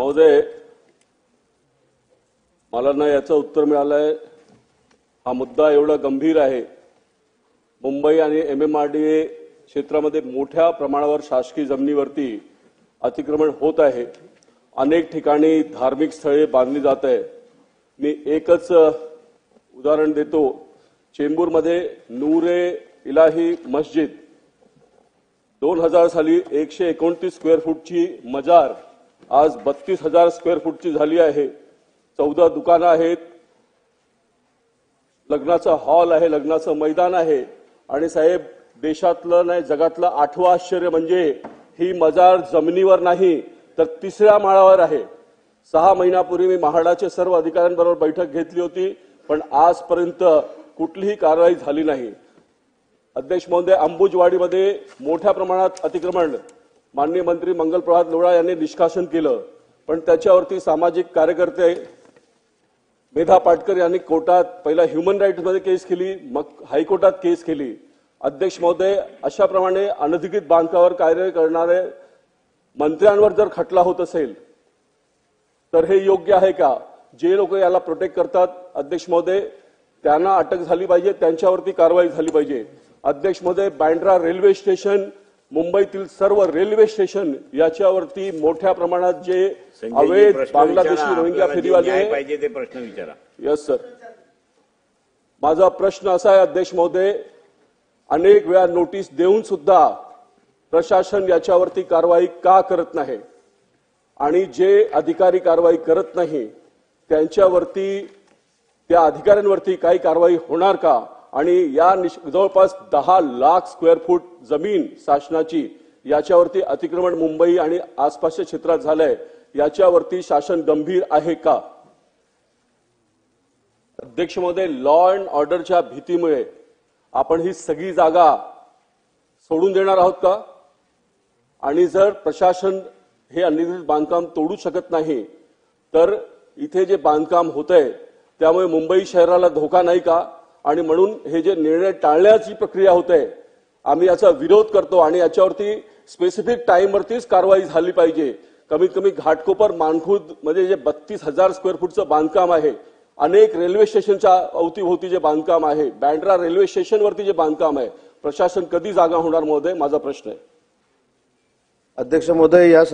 महोदय, मला ना याचं उत्तर मिळालंय। हा मुद्दा एवढा गंभीर आहे। मुंबई आणि MMRDA क्षेत्रामध्ये मोठ्या प्रमाणावर शासकीय जमिनीवरती अतिक्रमण होत आहे। अनेक ठिकाणी धार्मिक स्थळे बांधली जात आहे। मी एकच उदाहरण देतो। चेंबूरमध्ये नूरे इलाही मस्जिद 2000 साली 129 स्क्वेअर फूटची मजार आज 32,000 स्क्वेअर फूटची झाली आहे। 14 दुकानं आहेत, लग्नाचा हॉल आहे, लग्नाचं मैदान आहे। आणि साहेब, देशातलं नाही जगातलं 8वं आश्चर्य म्हणजे ही मजार जमिनीवर नाही तर 3ऱ्या माळावर आहे। 6 महिन्यापूर्वी मी महाडाच्या सर्व अधिकाऱ्यांबरोबर बैठक घेतली होती, पण आजपर्यंत कुठलीही कारवाई झाली नाही। अध्यक्ष महोदय, अंबुजवाडीमध्ये मोठ्या प्रमाणात अतिक्रमण माननीय मंत्री मंगलप्रभात लोढा यांनी निष्कासन केलं, पण त्याच्यावरती सामाजिक कार्यकर्ते मेधा पाटकर यांनी कोर्टात पहिला ह्युमन राईट्समध्ये केस केली, मग हायकोर्टात केस केली। अध्यक्ष महोदय, अशाप्रमाणे अनधिकृत बांधकामावर कार्य करणारे मंत्र्यांवर जर खटला होत असेल तर हे योग्य आहे का? जे लोक याला प्रोटेक्ट करतात अध्यक्ष महोदय त्यांना अटक झाली पाहिजे, त्यांच्यावरती कारवाई झाली पाहिजे। अध्यक्ष महोदय, बँड्रा रेल्वे स्टेशन, मुंबईतील सर्व रेल्वे स्टेशन याच्यावरती मोठ्या प्रमाणात जे अवैध बांगलादेशी रोहिंग्या फेरीवाले पाहिजे ते प्रश्न विचारा। यस सर, माझा प्रश्न असा आहे अध्यक्ष महोदय, अनेक वेळा नोटीस देऊन सुद्धा प्रशासन याच्यावरती कारवाई का करत नाही? आणि जे अधिकारी कारवाई करत नाही त्यांच्यावरती, त्या अधिकाऱ्यांवरती काही कारवाई होणार का? आणि या जवळपास 10 लाख स्क्वेअर फूट जमीन शासनाची याच्यावरती अतिक्रमण मुंबई आणि आसपासच्या क्षेत्रात झालंय, याच्यावरती शासन गंभीर आहे का? अध्यक्ष महोदय, लॉ अँड ऑर्डरच्या भीतीमुळे आपण ही सगळी जागा सोडून देणार आहोत का? आणि जर प्रशासन हे अनधिकृत बांधकाम तोडू शकत नाही तर इथे जे बांधकाम होतंय त्यामुळे मुंबई शहराला धोका नाही का? आणि म्हणून हे जे निर्णय टाळण्याची प्रक्रिया होते आम्ही याचा विरोध करतो आणि याच्यावरती स्पेसिफिक टाइमवरतीच कारवाई झाली पाहिजे। कमीत कमी घाटकोपर मानखुर्द मध्ये जे 32,000 स्क्वेअर फूटचं बांधकाम आहे, अनेक रेल्वे स्टेशनच्या अवतीभोवती जे बांधकाम आहे, बँड्रा रेल्वे स्टेशनवरती जे बांधकाम आहे, प्रशासन कधी जागा होणार महोदय? माझा प्रश्न आहे। अध्यक्ष महोदय, या